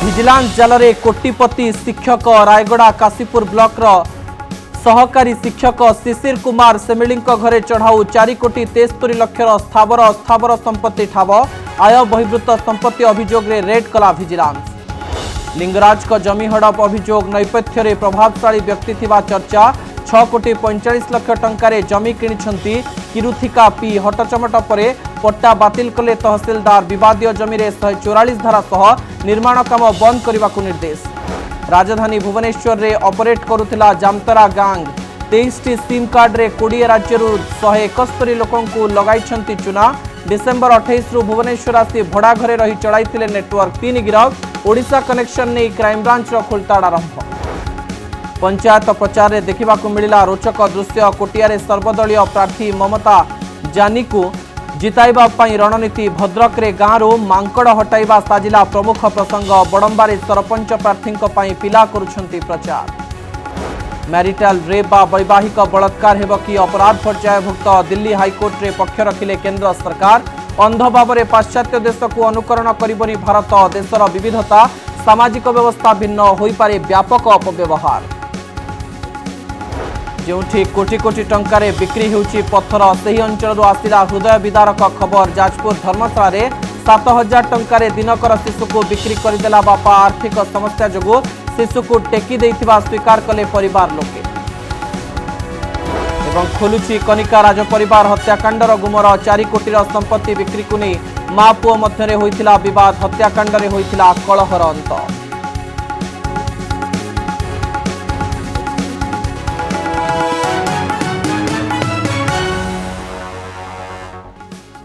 Vigilance जाल कोटिपति शिक्षक Rayagada Kashipur block सहकारी शिक्षक शिशिर कुमार सेमिली घरे चढ़ाऊ 4 कोटी 73 लक्षर स्थावर अस्थावर संपत्ति ठाब आय बहिर्भूत संपत्ति अभियोग रेड कला विजिलेंस। लिंगराज का जमी हड़प अभियोग नैपथ्य प्रभावशाली व्यक्ति थिबा चर्चा 6 कोटी 45 लक्ष टंकार जमी किनिछंती किरुथिका पी हटचमट परे पट्टा बातिल कले तहसीलदार विवादीय जमी 144 धारा सह निर्माण काम बंद करने को निर्देश। राजधानी भुवनेश्वर रे ऑपरेट करुथिला जामतरा गांग 23 सिम कार्ड रे 20 राज्य 171 लोकंकु लगाइछंती चुना। डिसेंबर 28 रु भुवनेश्वर आसी भड़ा घरे रही चलाइथिले नेटवर्क 3 गिरफ। ओडिशा कनेक्शन नहीं क्राइमब्रांच खुलताड़ आरंभ। पंचायत प्रचार रे देखा मिला रोचक दृश्य। कोटिया सर्वदलीय प्रार्थी ममता जानी को जिताइबा रणनीति। भद्रक रे गाँव मांकड़ हटाइबा साजिला प्रमुख प्रसंग। बड़म्बारे सरपंच प्रार्थी पिला करुछंती प्रचार। मैरिटाल रेप बा वैवाहिक बलात्कार हेब कि अपराध पर्यायभुक्त दिल्ली हाईकोर्ट रे पक्ष रखिले केंद्र सरकार। अंध भाव पाश्चात्य देश को अनुकरण करिबनी भारत। देशर विविधता सामाजिक व्यवस्था भिन्न होई पारे व्यापक अपव्यवहार। जोठी कोटी कोटी टंकार बिक्री होउची पत्थर सही अंचल आसिला हृदय विदारक खबर। जाजपुर धर्मशाला रे 7000 टंकार दिनकर शिशु को बिक्री करदेला बापा। आर्थिक समस्या जोगु शिशु को टेकी देइथिबा स्वीकार कले परिवार लोके। एवं खोलुची कनिका राज परिवार हत्याकांडर गुमर। 4 कोटीर संपत्ति बिक्री को नहीं मां पुओ मध्यरे होइथिला विवाद। हत्याकांडरे होइथिला कलहर अंत।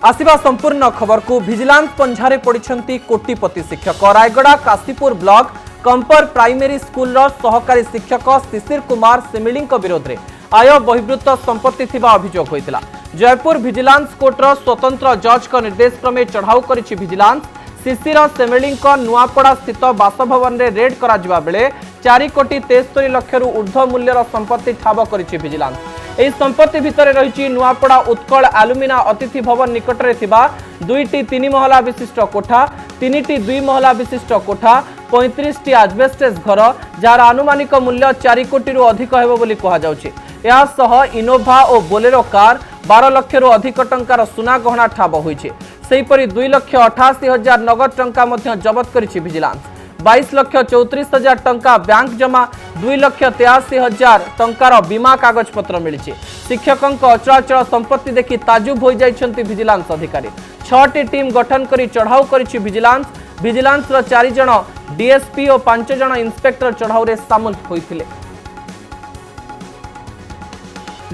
आसिबा संपूर्ण खबर को। विजिलेंस पंझारे पड़िछंती कोटिपति शिक्षक। रायगड़ा काशीपुर ब्लॉक कंपर प्राइमरी स्कूल सहकारी शिक्षक शिशिर कुमार सेमिली विरोध में आय बहिर्भूत संपत्ति थिबा अभियोग होइतिला। जयपुर विजिलेंस कोर्टर स्वतंत्र जज का निर्देश क्रमे चढ़ाऊ करिछि विजिलेंस। शिशिर सेमिली नुआपड़ा स्थित बासभवन रे रेड करा जिबा बेले 4 कोटी 73 लक्ष ऊर्ध्व मूल्यर संपत्ति ठाब करिछि विजिलेंस। एही संपत्ति भितर रही नुआपड़ा उत्कल आलुमिना अतिथि भवन निकटरे थिबा 2टी 3 महला विशिष्ट कोठा, 3टी 2 महला विशिष्ट कोठा, 35टी आजबेस्टेस घर जार आनुमानिक मूल्य 4 कोटी अधिक हेबो बोली कहा जाउछि। या सह इनोभा और बोलेरो कार 12 लक्ष अधिक टंकार सुना गहना ठाब होइछि। सेहीपरि 2,88,000 नगद टंका मध्य जबत करिछि विजिलेंस। 22,34,000 टंका बैंक जमा, 2,83,000 टंकार बीमा कागज पत्र मिली। शिक्षकों अचलाचल संपत्ति देखि ताजुब हो जाइछंती विजिलेंस अधिकारी। 6टी टीम गठन करी चढ़ाऊ करिछि विजिलेंस। विजिलेंस 4 जन डीएसपी और 5 जन इंस्पेक्टर चढ़ाऊ रे सामिल होइथिले।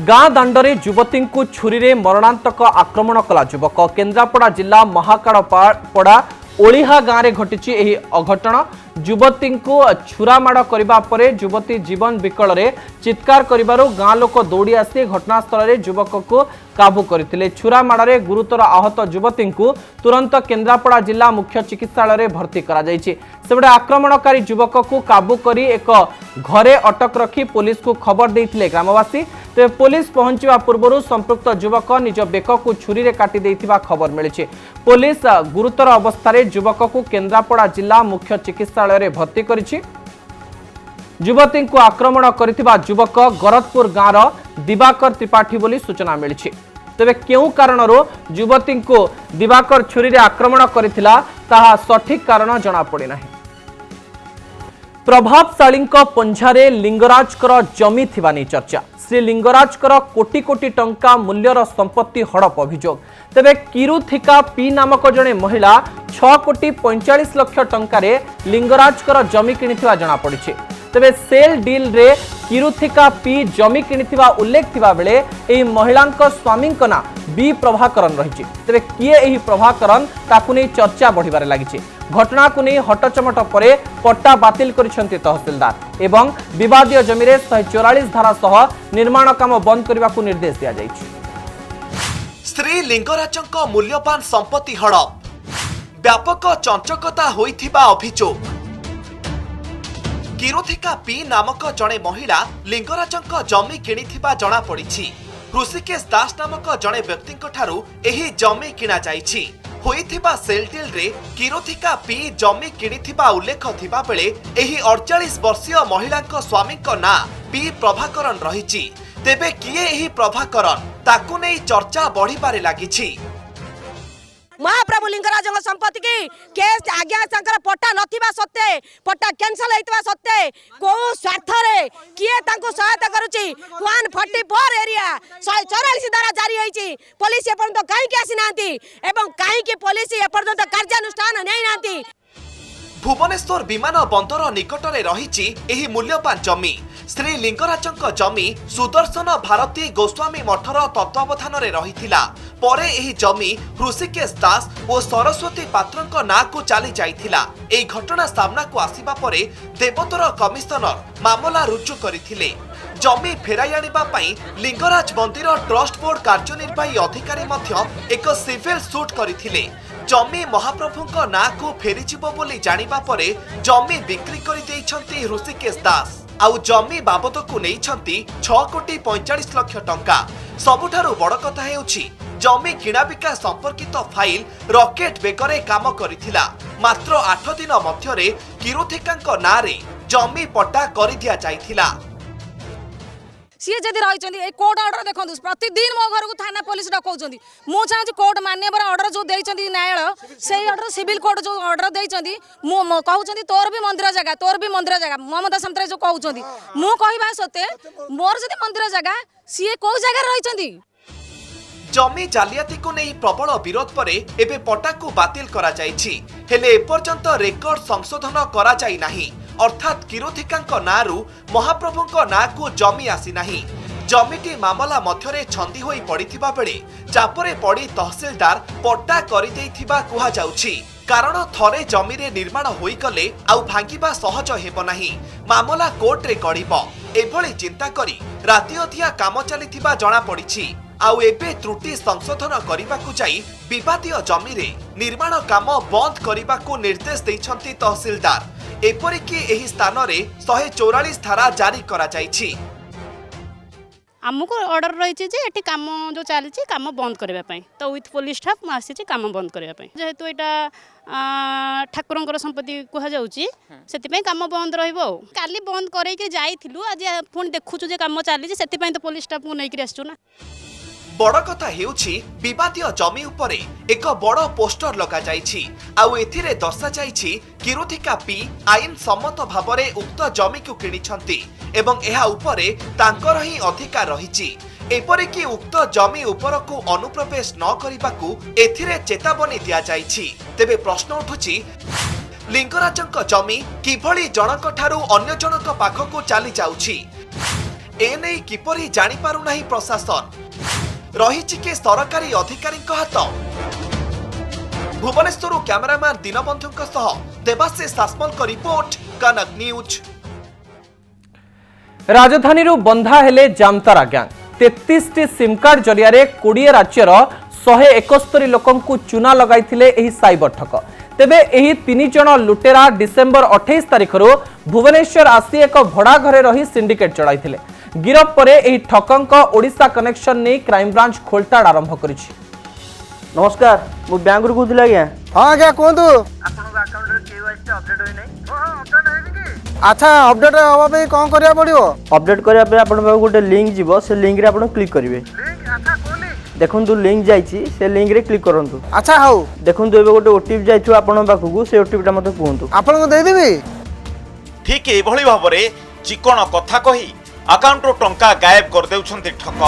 गाँ दांडरे युवती को छुरी रे मरणांतक आक्रमण कला युवक। केन्द्रापड़ा जिला महाकाड़पड़ा ओलिहा गाँव में घटी यह अघटन। युवती को छुरामाड़ करने पर युवती जीवन विकल रे चित्कार करिबारु गाँ लोक दौड़ी आसी घटनास्थल रे युवक को काबू करथिले। छुरामाड़े गुरुतर आहत युवती को तुरंत केन्द्रापड़ा जिला मुख्य चिकित्सालय में भर्ती करा जायछि। सेबडे आक्रमणकारी युवक को काबू करी एक घरे अटक रखी पुलिस को खबर देइथिले ग्रामवासी। तेज पुलिस पहुंचवा पूर्व संपृक्त युवक निज बेक को छुरी रे काटी देइथिबा खबर मिली। पुलिस गुरुतर अवस्था युवक को केन्द्रापड़ा जिला मुख्य चिकित्सालय में भर्ती करिछि। युवती को आक्रमण करथिबा युवक गरदपुर गाँव दिवाकर त्रिपाठी बोली सूचना मिली। तेबे केउ कारणरो युवती को दिवाकर छुरी रे आक्रमण करथिला ताहा सठिक कारण जଣା पड़ी नाही। प्रभावशाली पंझारे लिंगराजकर जमी थिबानी चर्चा। श्री लिंगराजकर कोटी कोटी टंका मूल्यर संपत्ति हड़प अभियोग। तेबे किरुथिका पी नामक जड़े महिला 6 कोटी 45 लक्ष टंकारे लिंगराजकर जमी किनिथिबा जଣା पड़ी। तेबे सेल डील रे किरुथिका पी जमी किनिथिबा उल्लेख थिबा बेले एही महिलांक स्वामी ना बी प्रभाकरन रही। तेबे किए एही प्रभाकरन ताकु नै चर्चा बढ़िबारे लागिछि। घटना को नहीं हटचमट परे पट्टा बातिल करिसेंती तहसीलदार एवं विवादीय जमी 144 धारा सह निर्माण काम बंद करने को निर्देश दिया जायछि। श्री लिंगराजंक मूल्यवान संपत्ति हड़प व्यापक चंचकता होइथिबा अभियोग। किरुथिका पी नामक जड़े महिला लिंगराजंक जमी किनिथिबा जଣା पड़िछि। ऋषिकेश दास नामक जड़े व्यक्ति ठारू एही जमी किना जाइछि। होइथिबा सेल डील रे किरोथिका पी जमी किणिथिबा उल्लेख थिबा बेले एही 48 वर्षीय महिलांक स्वामींक ना पी प्रभाकरन रहिछि। तेबे किए एही प्रभाकरन ताकु नै चर्चा बढ़िबारे लागिछि। महाप्रभु लिंगराज संपत्ति की केस आज्ञा शंकर पट्टा नथिबा सत्ते पट्टा कैंसल होइतबा सत्ते को स्वार्थ रे किए तांको सहायता करूची 144 एरिया 144 द्वारा जारी होईची पुलिस एपर्यंत काहे के आसी नांती एवं काहे के पुलिस एपर्यंत कार्यानुष्ठान नै नांती। भुवनेश्वर विमान बंदर निकटरे रहिछि एही मूल्यवान जमी। श्री लिंगराजंक जमी सुदर्शन भारती गोस्वामी मठर तत्वावधान रे रहिथिला। परे एही जमी ऋषिकेश दास और सरस्वती पात्रंक ना को चली जाइथिला। एही घटना सामना को आसीबा परे देवोत्तर कमिशनर मामला रुजु करिथिले। जमी फेराई आनिबा पई लिंगराज मंदिर ट्रस्ट बोर्ड कार्यनिर्वाही अधिकारी मध्य एक सिविल सूट करिथिले। जमी महाप्रभुंक ना को फेरिजिबो बोली जानिबा परे जमी बिक्री करि देइछंती ऋषिकेश दास। आउ जमी बाबद को नेइछंती 6,45,00,000 टंका। सबुठारु बड़ कथा हेउछि जमी किणाबिका संपर्कित फाइल रॉकेट बेगरे काम करिथिला। मात्र 8 दिन मध्यरे किरोथिकांक नारे जमी पट्टा करि दिया जाइथिला। सी जदि रही कोर्ट ऑर्डर देखो प्रतिदिन मो घर को थाना पुलिस डकाउछंती मु चाहूँ कोर्ट मान्यवर ऑर्डर जो देइछंती न्यायालय से ऑर्डर सिविल कोर्ट जो ऑर्डर देइछंती मु कहउछंती तोर भी मंदिर जगह ममता समतरे जो कहउछंती मु कहबा सते मोर जदि मंदिर जगह सी को जगह रहिछंती। जमी जालियाती को नहीं प्रबल विरोध पर एबे पट्टा को बातिल करा जाइछि। हेले एपर्यंत रेकर्ड संशोधन करा जाई नाही। अर्थात किरोथिकांक नारू महाप्रभुंक ना को जमी आसी नाही। जमीटी मामला मध्यरे छंदी होई पड़िथिबा बेले चापरे पड़ी तहसीलदार पट्टा करि देइथिबा कुहा जाउछि। कारण थरे जमी रे निर्माण होई गले आउ भांगिबा सहज हेबो नाही। मामला कोर्ट रे गड़िबो एभली चिंता करी राति अधिया काम चलिथिबा जणा पड़िछि। आउ एबे त्रुटि संशोधन करिबाकू जाई विवादीय जमी रे निर्माण काम बंद करिबाकू निर्देश दैछंती तहसीलदार। एपरिकी एही स्थान रे 144 धारा जारी करा जाइछि। आमको ऑर्डर रही जे एटी काम जो चली काम बंद करने तो विथ पुलिस स्टाफ मुझे काम बंद करने जेहेतु यहाँ ठाकुर संपत्ति कहुच्ची से काम बंद रही बंद करके जाइलु आज पुणी देखुचु काम चली से तो पुलिस स्टाफ को लेकर आसचुना। बड़ कथा हेउछि विवादीय जमी उपरे एक बड़ पोस्टर लगा जाइछि। आउ एथिरे दर्शा जाइछि किरोथिका पी आईन सम्मत भाबरे उक्त जमी को किनिछंती एवं एहा उपरे तांकर ही अधिकार रहिछि। एपरिकी उक्त जमी उपरकू अनुप्रवेश न करिबाकू एथिरे चेतावनी दिया जाइछि। तेबे प्रश्न उठुछि लिंगराजंक जमी किभଳି जनक ठारू अन्य जनक पाखकू चली जाउछि। एनै किपरि जानि पारु नाही प्रशासन रहिछि के सरकारी अधिकारी हाथ। भुवनेश्वर कैमरामैन दीनबंधु देवाशीष सासमल को रिपोर्ट कनक न्यूज। राजधानी बंधा हेले Jamtara gang 33 T SIM card जरिया 20 राज्यर 171 लोकंकु चुना लगाइथिले एही साइबर ठक। तेबे एही 3 जण लुटेरा डिसेंबर 28 तारिखरो भुवनेश्वर आसी एक भड़ा घरे रही सिंडिकेट चलाइथिले। गिरफ परे एही ठकंक ओडिशा कनेक्शन नै क्राइम ब्रांच खोलताड़ आरंभ करिछि। नमस्कार मु बैंक रु कहूँ आज्ञा। हाँ आज्ञा कहतु अच्छा अपडेट हवा कौन करिया पड़िवो? अपडेट करिया पे आपन पाखु गोटे लिंक जीवो से लिंक रे आपन क्लिक करिवे। देखंतु लिंक जाईची से लिंक रे क्लिक करंतु। अच्छा हाउ देखंतु एबे गोटे ओटीपी जाईछु आपन पाखु से ओटीपी ता मते कहंतु। आपन को दे देबी। ठीक ए भली भाबरे चिकण कथा कही अकाउंट रो टंका गायब कर देउछंती ठक।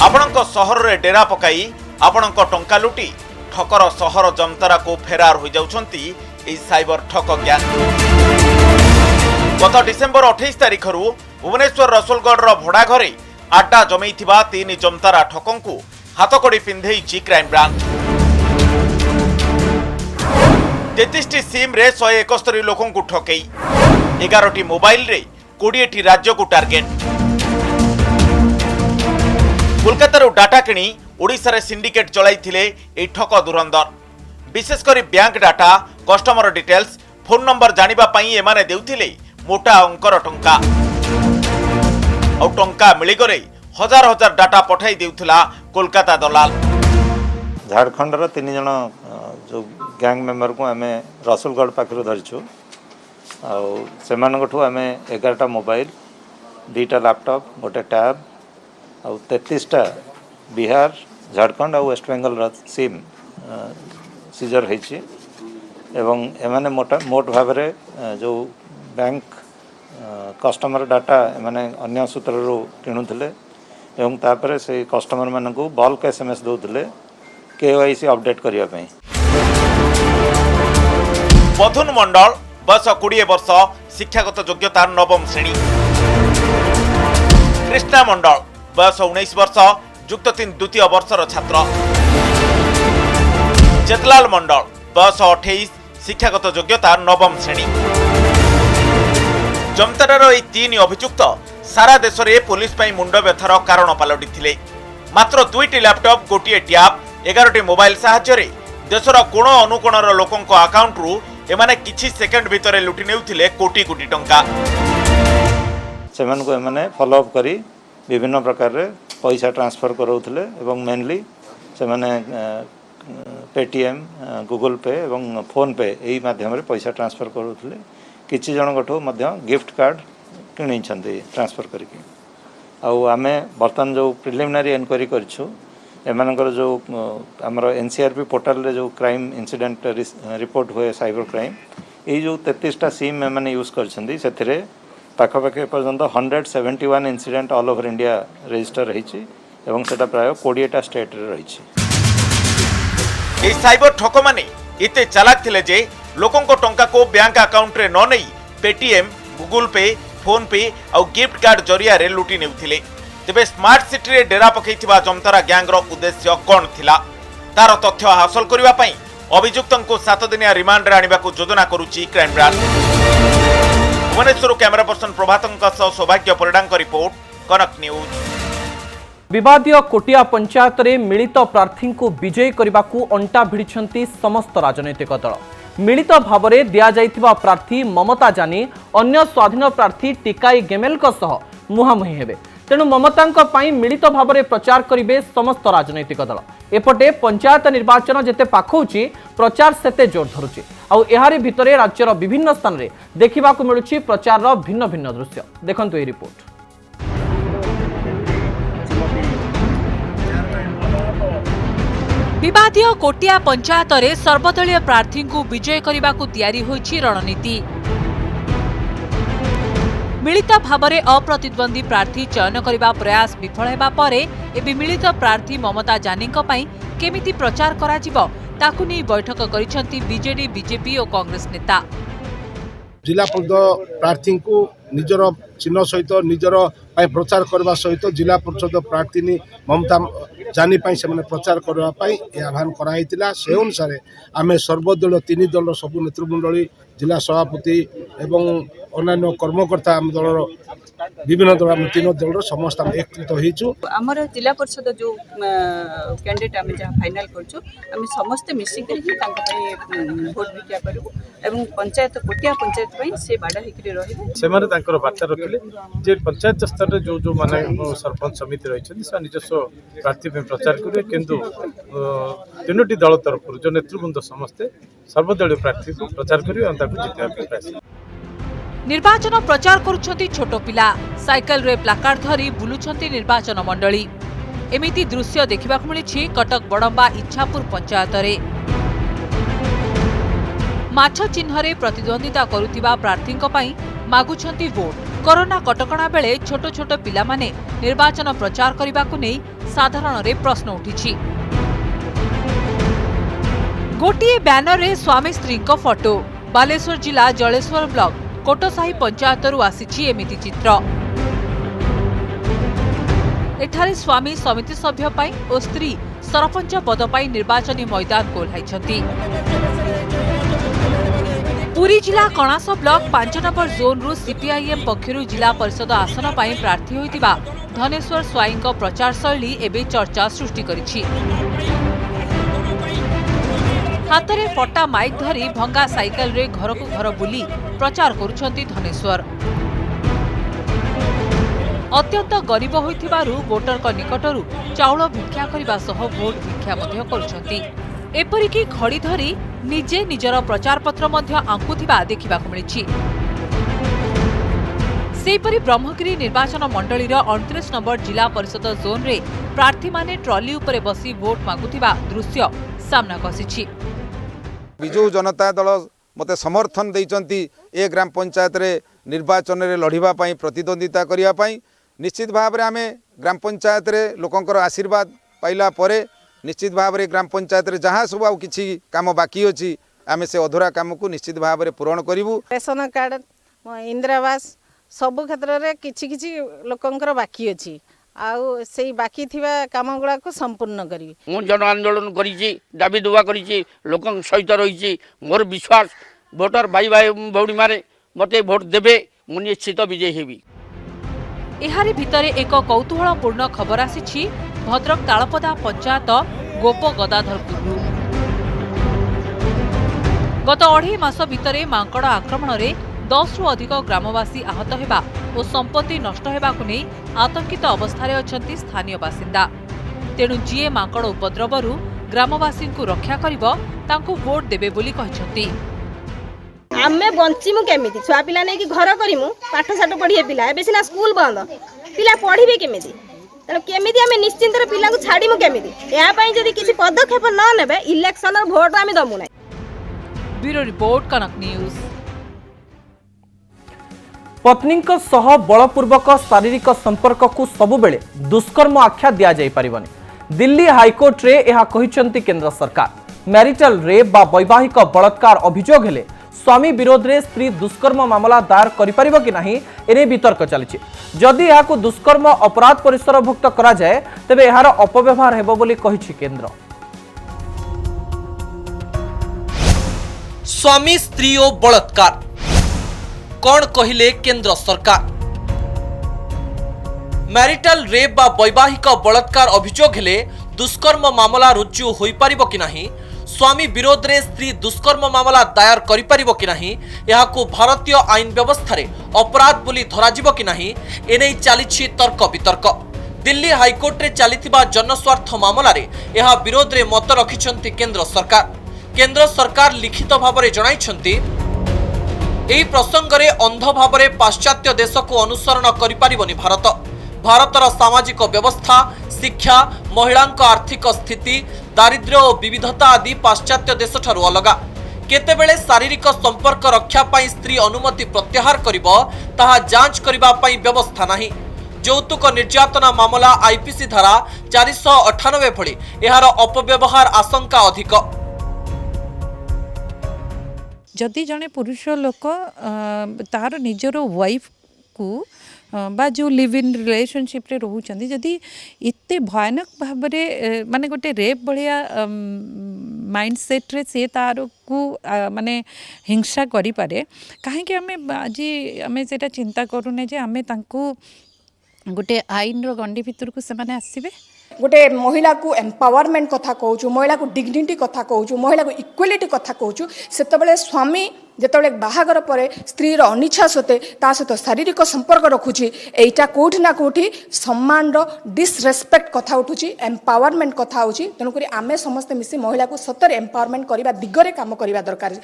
आपणक सहर रे डेरा पकाई आपणक टंका लुटी ठकर सहर जमतारा को फेरार हो जाउछंती ए साइबर ठक गैंग। गत डिसेंबर 28 तारिख रु भुवनेश्वर रसुलगढ़ रो भड़ा घरे Adda जमैथिबा 3 Jamtara ठकंकु हाथकड़ी पिंधेइछि crime branch. 33 T SIM रे 171 लोकंकु ठकेई 11 टी मोबाइल रे 20 टी राज्य को टार्गेट। कोलकाता डाटा किणी ओडिशा रे सिंडिकेट चलाइथिले ए ठक दुरंदर। विशेषकर bank data customer details phone number जानिबा पई एमाने देउथिले मोटा अंकर टंका और टंका मिली गरे हजार हजार डाटा पठाई देउथिला कोलकाता दलाल। झारखंडर 3 जन जो गैंग मेंबर को आम रसुलगढ़ पाखर धरीचु आठ आम 11टा मोबाइल 2टा लैपटॉप गोटे टैब आ 33टा बिहार झारखंड और वेस्ट बेंगल सिम सीजर होती एवं एमाने मोट भाव जो बैंक कस्टमर डाटा एमाने अन्य सूत्र किणुले एवं तापर से कस्टमर मान को बल्क SMS दौले KYC अपडेट करने। बधुन मंडल बयस 20 वर्ष शिक्षागत योग्यता नवम श्रेणी। कृष्णा मंडल बयस 19 वर्ष युक्त 3 द्वितीय वर्षर छात्र। चेतलाल मंडल बयस 28 शिक्षागत योग्यता नवम श्रेणी। जमतारार এই 3 अभियुक्त सारा देश में पुलिस मुंड व्यथार कारण पलटि मात्र 2टी लैपटॉप गोटे टैब 11टी मोबाइल साहाय्य देशर कोण अनुकोणर लोकों अकाउंट रु एमाने किछि सेकेंड भितर लुटि नेउथिले कोटी कोटी टंका। सेमान को एमाने फॉलो अप करी विभिन्न प्रकार रे पैसा ट्रांसफर कराउथिले एवं मेनली सेमाने पेटीएम गूगल पे एवं फोन पे एही माध्यम रे पैसा ट्रांसफर कराउथिले। किछि जन गठो मध्य गिफ्ट कार्ड किणी छन्ते ट्रांसफर करके आमे बर्तन जो प्रिलिमिनरी इनक्वारी करछु एमानकर जो आमर NCRP पोर्टल रे जो क्राइम इंसिडेंट रिपोर्ट हुए साइबर क्राइम ये जो 33टा सिम एमाने यूज करछन्ती सेथिरे पाखपाखे पर्यंत 171 incident all over India register रही एवं सेटा प्राय 20टा स्टेट रे रही। ए साइबर ठक माने एते चालाक थिले जे लोकों को टंका को बैंक अकाउंट रे न नहीं पेटीएम गूगल पे फोन पे और गिफ्ट कार्ड जरिया रे लुटि नेउथिले। तेबे स्मार्ट सिटी रे डेरा पकैथिबा जमतारा गैंगर उद्देश्य कोन थिला तार तथ्य हासिल करिवा पई अभियुक्तन को 7 दिनिया रिमांड रे आनिबा को योजना करूची crime branch. Bhubaneswar camera person प्रभातंक सह सौभाग्य परिडांक रिपोर्ट कनक न्यूज। विवादीय कोटिया पंचायत रे मिलित प्रार्थी को विजयी करने को अंटा भिड़िछंती समस्त राजनैतिक दल। मिलित भाव में दिया जाइथिबा प्रार्थी ममता जानी अन्य स्वाधीन प्रार्थी टिकाई गेमेल सह मुहांमुही हेबे। तेणु ममता पई मिलित भाव में प्रचार करिवे समस्त राजनैतिक दल। एपटे पंचायत निर्वाचन जेते पाखौची प्रचार सेते जोर धरुची आउ एहारी भितरे राज्यर विभिन्न स्थान रे देखिबाकू मिलुची प्रचार भिन्न भिन्न दृश्य। देखंतु ए रिपोर्ट। विवादीय कोटिया पंचायत रे सर्वदलीय प्रार्थी को विजय करने को तैयारी होइछि रणनीति। मिलित भाव में अप्रतिद्वंदी प्रार्थी चयन करने प्रयास विफल हेबा परे एबे मिलित प्रार्थी ममता जानी केमिति प्रचार कराजिबो ताकु नै बैठक करिसेंती बीजेडी बीजेपी और कांग्रेस नेता। जिला परिषद प्रार्थी को निजर चिन्ह सहित निजर प्रचार करने सहित जिला परिषद प्रार्थी ममता जानी से प्रचार करने आह्वान कराइला। से अनुसार आम सर्वदल 3 दल सब नेतृमंडली जिला सभापति एवं अन्य कर्मकर्ता आम दल विभिन्न दल 3 दल समस्त एकत्रित होइछु। आमर जिला परिषद जो कैंडिडेट आम जहाँ फाइनाल करछु आम समस्त मिसिक भोट भिक्षा करू एवं पंचायत कोटिया पंचायत पई से बाडा हिकरी रहिबे। से माने तांकर बार्ता रखिले जे पंचायत स्तर रे जो जो माने सरपंच समिति रहिछन से निजस्व प्रार्थी पे प्रचार करे किंतु 3टी दल तरफ जो नेतृवृंद समस्त सर्वदलीय प्रार्थी को प्रचार करियो और ताकू जितया प्रयास। निर्वाचन प्रचार करुछंती छोटो पिला साइकेल रे प्लाकार्ड धरी बुलुछंती निर्वाचन मंडली। एमिति दृश्य देखिबाक मिलिछि कटक बडंबा इच्छापुर पंचायत रे। माछ चिन्ह रे प्रतिद्वंदिता करुथिबा प्रार्थीक पई मागुछंती वोट। कोरोना कटकणा बेले छोट छोट पिला माने निर्वाचन प्रचार करबाकू नै साधारण रे प्रश्न उठिछि। गोटिए बैनर रे स्वामी स्त्री को फोटो। बालेश्वर जिला जलेश्वर ब्लॉक कोटसाही पंचायतरू आसीछि एमिति चित्र। एठारे स्वामी समिति सभ्य पाई और स्त्री सरपंच पद पाई निर्वाचनी मैदान को ओह्लाइछंती। पुरी जिला कणास ब्लॉक 5 नंबर जोन रु सीपीआईएम पक्षरु जिला परिषद आसन पाई प्रार्थी होइतिबा धनेश्वर स्वाई को प्रचार शैली एबे चर्चा सृष्टि करिछि। हाथ में फटा माइक धरी भंगा साइकेल रे घर को घर बुली प्रचार करुछंती धनेश्वर। अत्यंत गरीब होइथिबारु वोटरक निकटरू चाउल भिक्षा करबा सह भोट भिक्षा मध्य करुछंती। एपरिकी खड़ी धरी निजे निजर प्रचार पत्र मध्य आंकुथिबा देखिबाकु मिलिछि। सेहीपरि ब्रह्मगिरी निर्वाचन मंडलीर 29 नंबर जिला परिषद जोन रे प्रार्थी माने ट्रॉली उपरे बसी भोट मागुथिबा दृश्य सामना कसिछि। विजु जनता दल मते समर्थन देइचंती ए ग्राम पंचायत रे निर्वाचन रे लढिबा पई प्रतिद्वंदिता करिया पई निश्चित भाव रे आमे ग्राम पंचायत रे लोकंकर आशीर्वाद पाइला परे निश्चित भाव रे ग्राम पंचायत रे जहां सब आ किछि काम बाकी अछि आमे से अधूरा काम को निश्चित भाव रे पूर्ण करिवु। रेशन कार्ड इंदिरा आवास सबु क्षेत्र रे किछि किछि लोकंकर बाकी अछि आउ सेही बाकी थिबा काम गुडा को संपूर्ण करी। मु जन आंदोलन करिछि दाबी दुआ करिछि लोकन सहित रहिछि मोर विश्वास वोटर भाई भाई भौणी मारे मते भोट देबे मु निश्चित विजयी हेबी। एहारी भितरे एक कौतूहलपूर्ण खबर आसिछि भद्रक तालपदा पंचायत गोप गदाधरपुरु। गत 2.5 मास भितरे मांकड़ आक्रमण रे 10 रु अधिक ग्रामवासी आहत हेबा और संपत्ति नष्ट हेबाकु नै आतंकित अवस्थारे अछंती स्थानीय बासिंदा। तेणु जीए मांकड़ उपद्रवरु ग्रामवासी को रक्षा करिवो तांकु वोट देबे बोली कहिसंती। आमे बंचिमु केमिति छुआ पिला नै कि घर करिमु पाठ साठ पढिए पिला एबे सिना स्कूल बंद पिला पढिबे केमिति तेणु केमिति आमे निश्चिंत पिला को छाड़ीमु केमिति या पई जदी किछि पदक्षेप न नेबे इलेक्शन भोट आमे दमु नै। Bureau report Kanak news. पत्नी सह बलपूर्वक शारीरिक संपर्क को सबुबेले दुष्कर्म आख्या दिया जाई परिबनी। दिल्ली हाईकोर्ट रे यह कहिसंती केंद्र सरकार। मैरिटल रेप बा वैवाहिक बलात्कार अभियोग हेले स्वामी विरोध रे स्त्री दुष्कर्म मामला दायर करि परिबो कि नाही एने वितर्क चलिछि। जदि याकु दुष्कर्म अपराध परिसरभुक्त करा जाय तबे एहार अपव्यवहार हेबो बोली कहिछि केंद्र। स्वामी स्त्री ओ बलात्कार कौन कहिले केंद्र सरकार। मैरिटल रेप बा वैवाहिक बलात्कार अभियोग हेले दुष्कर्म मामला रुजु होई परिबो कि नाही स्वामी विरोध रे स्त्री दुष्कर्म मामला दायर करि परिबो कि नाही याकु भारतीय आईन व्यवस्था रे अपराध बोली धराजिबो कि नाही एनै चालिछि तर्क वितर्क। दिल्ली हाईकोर्ट रे चलिथिबा जनस्वार्थ मामला रे यह विरोध रे मत रखिछंती केंद्र सरकार। केंद्र सरकार लिखित भाव में जणाइछंती एही प्रसंग रे अंध भाव में पाश्चात्य देश को अनुसरण करि परिबोनी भारत। भारतर सामाजिक व्यवस्था शिक्षा महिला आर्थिक स्थिति दारिद्र्य और विविधता आदि पाश्चात्य देश ठारू अलगा। केतेबेले शारीरिक संपर्क रक्षा पाई स्त्री अनुमति प्रत्याहार करिबो ताहा जांच करिबा पाई व्यवस्था नाही। यौतुक निर्यातना मामला आईपीसी धारा 498 भली एहार अपव्यवहार आशंका अधिक। जदि जड़े पुरुष लोक तार निजर वाइफ को बा जो लिव इन रिलेशनशिप रे रोचंदी जदि इत्ते भयानक भाव रे माने गोटे रेप बढ़िया माइंडसेट रे से तार को माने हिंसा करि पारे काहे कि हमें आज हमें सेटा चिंता करूने जे हमें तांको गोटे आईन रो गंडी भितर को से माने आसीबे। गोटे महिला को एम्पावरमेंट कथा कहूँ महिला को डिग्निटी कथा कहूँ महिला को इक्वालिटी कथा कहूँ से स्वामी जिते बाहागर पर स्त्री अनिच्छा सत्वे ता सहित शारीरिक संपर्क रखुची एटा कोठी ना कोठी सम्मान डिसरेस्पेक्ट कथा उठुची एम्पावरमेंट कथा होची। तेणुक आमे समस्ते मिसी महिला को सतर एम्पावरमेंट करबा दिगरे काम करबा दरकार।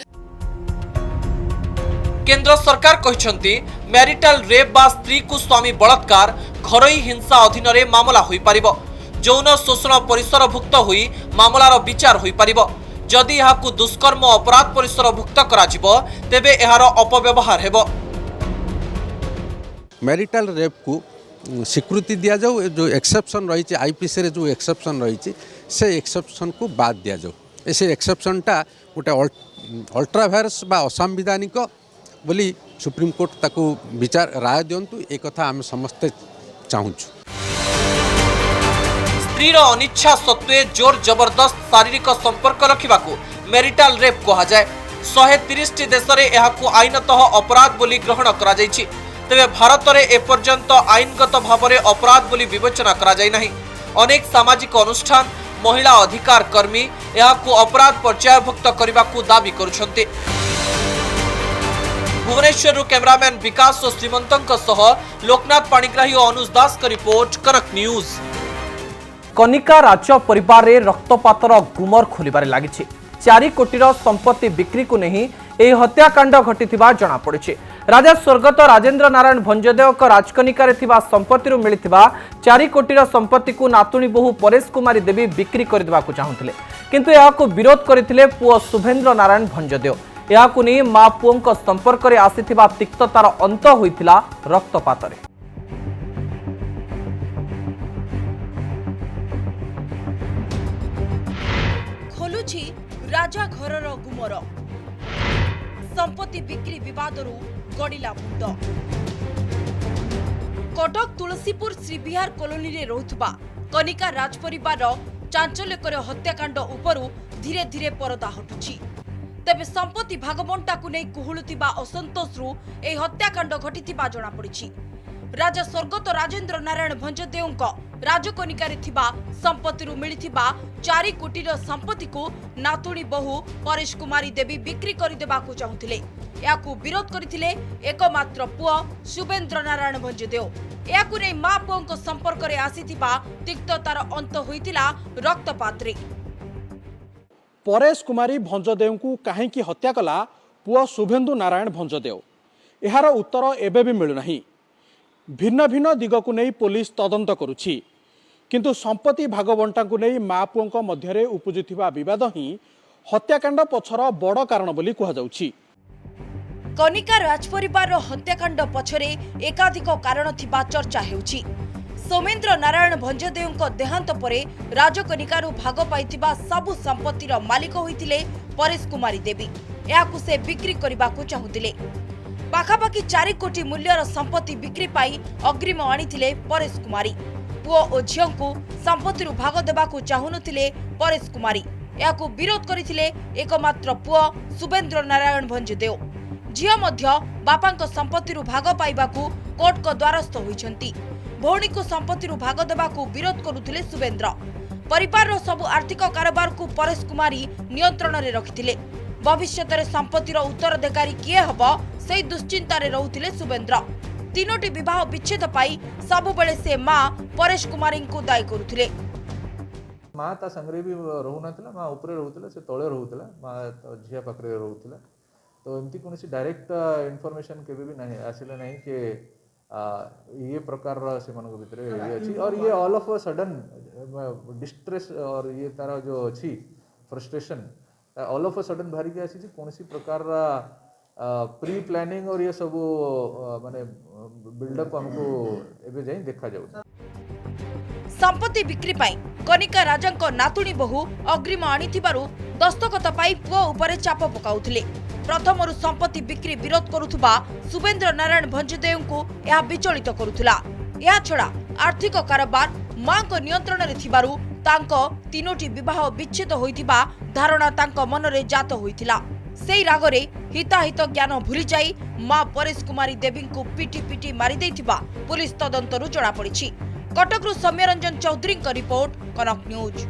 केंद्र सरकार कहिसंती मैरिटल रेप बा स्त्री को स्वामी बलात्कार घरोई हिंसा अधीन रे मामला होई परिबो। यौन शोषण परिसरभुक्त हुई मामलार विचार होई परिबो। जदि यहाकु दुष्कर्म अपराध परिसरभुक्त कराजिबो तेबे एहार अपव्यवहार हेबो। मैरिटल रेप को स्वीकृति दिया जाऊ जो एक्सेप्शन रही आईपीसी रे जो एक्सेप्शन रही से एक्सेप्शन को बाद दिया जाऊ। से एक्सेप्शनटा गोटे अल्ट्रावायरस बा असंवैधानिक बोली सुप्रीम कोर्ट ताकू विचार राय दियंतु एक कथा आम समस्ते चाहूँ। स्त्रीर अनिच्छा सत्वे जोर जबरदस्त शारीरिक संपर्क रखिबाकू मैरिटल रेप कहा जाए। 130 देश रे एहाकू आईनतः अपराध बोली ग्रहण करा जायछि। तेबे भारत रे एपर्यंत आईनगत भाव में अपराध बोली विवेचना करा जाय नाही। अनेक सामाजिक अनुष्ठान महिला अधिकार कर्मी एहाकू अपराध पर्यायभुक्त करबाकू दाबी करुछन्ते। भुवनेश्वर कैमरामैन विकास और श्रीमंत लोकनाथ पाणिग्राही और अनुज दास का रिपोर्ट कनक न्यूज। कनिका राज परिवार रे रक्तपातर गुमर खोलिबारे लागिछि। 4 कोटी संपत्ति बिक्री को नहीं यह हत्याकांड घटी जना पड़ी। राजा स्वर्गत राजेन्द्र नारायण भंजदेव राजकनिकार संपत्ति मिलता 4 कोटी संपत्ति को नातुणी बहु परेश कुमारी देवी बिक्री करने चाहूले, किंतु यह विरोध करते पुओ शुभेन्द्र नारायण भंजदेव। यह नहीं मां पुओं संपर्क में आसीथिबा तिक्ततार अंत होइथिला रक्तपात। खोलुछि राजा घरर गुमर, संपत्ति बिक्री विवादरू गड़िला मुंड। कटक तुलसीपुर श्रीविहार कॉलोनी रे रहुथबा कनिका राजपरिवार चांचल्यकर हत्याकांड उपरू धीरे धीरे परदा हटुछि। तेबे संपत्ति भागबंटा को नहीं कुहुलुतिबा असंतोषरू ए हत्याकांड घटिथिबा जणा पड़िछि। राजा स्वर्गत राजेन्द्र नारायण भंजदेव राजकनिकार संपत्ति मिलिथिबा 4 कोटी संपत्ति को नातुणी बहु परेश कुमारी देवी बिक्री करदेबाकू चाहूले। याकू विरोध करथिले एकमात्र पुओ शुभेन्द्र नारायण भंजदेव। याकू नै मां पुओं संपर्क में आसीथिबा तिक्ततार अंत होइतिला रक्तपात रे। परेश कुमारी भंजदेव को कहीं हत्या कला पुओ शुभेन्दु नारायण भंजदेव, यार उत्तर एबे भी मिलुनाही। भिन्न भिन्न दिग को नहीं पुलिस तदंत करुछि, किंतु संपत्ति भागबंटा को नहीं मां पुओं मध्य उपजुथिबा विवाद ही हत्याकांड पछर बड़ कारण बोली कहा जाउछि। कनिका राजपरिवार हत्याकांड पछरे एकाधिक कारण थिबा चर्चा हेउछि। सोमेन्द्र नारायण भंजदेव देहांत परे राजकनिकारु भाग पाइथिबा सबु संपत्तिर मालिक होइतिले परेश कुमारी देवी। याकू से बिक्री करबाकू चाहूतिले। पाखापाखि 4 कोटी मूल्यर संपत्ति बिक्री पाई अग्रिम आनिथिले परेश कुमारी। पुओ और झियों को संपत्ति भाग देबाकू चाहूनथिले परेश कुमारी। याकू विरोध करथिले एकमात्र पुओ शुभेन्द्र नारायण भंजदेव। झियो मध्य बापांक संपत्ति भाग पाइबाकू कोर्ट को द्वारस्थ होइछंती। भौणी को संपत्ति भाग देबाकू विरोध करुथिले शुभेन्द्र। परिवार सबु आर्थिक कारोबार को परेश कुमारी नियंत्रण में रखिथिले। भविष्यत में संपत्तिर उत्तराधिकारी किए हब से दुश्चिंतार रोते शुभेन्द्र। 3टी विवाह विच्छेद पाई सबुबले से मां परेश कुमारी को दायी करुथिले। मां ता संगरे भी रहू नथिला, मां ऊपर रहूतिला, से तळे रहूतिला, मां झिया पाखरे रहूतिला। तो एमती कोनसी डायरेक्ट इन्फॉर्मेशन केबे भी नहीं आसिले नहीं कि ये प्रकार से मन को भीतर ये अछि। और ये all of a sudden distress और ये तारा जो अछि frustration all of a sudden भारी के आसी कोनसी प्रकार प्री प्लानिंग और ये सब माने बिल्डअप हमको एबे जाई देखा जाउ। संपत्ति बिक्री पाई कनिका राजांको नातुणी बहु अग्रिम आनिथिबारु दस्तखत पाई पुओ उपरे चाप पकाउथिले। प्रथमरु संपत्ति बिक्री विरोध करुथुबा शुभेन्द्र नारायण भंजदेव को यह विचलित करुथुला। या छड़ा आर्थिक कारोबार मां को नियंत्रण रे थिबारु तांको 3टी विवाह विच्छेद होइथिबा धारणा तांको मनरे जात होइथिला। सेई रागरे हिताहित ज्ञान भूली जाई मां परेश कुमारी देवी को पिटी पिटी मारी देथिबा पुलिस तदंतरु जणा पड़िछि। कटकरू सौम्यरंजन चौधरी का रिपोर्ट, कनक न्यूज।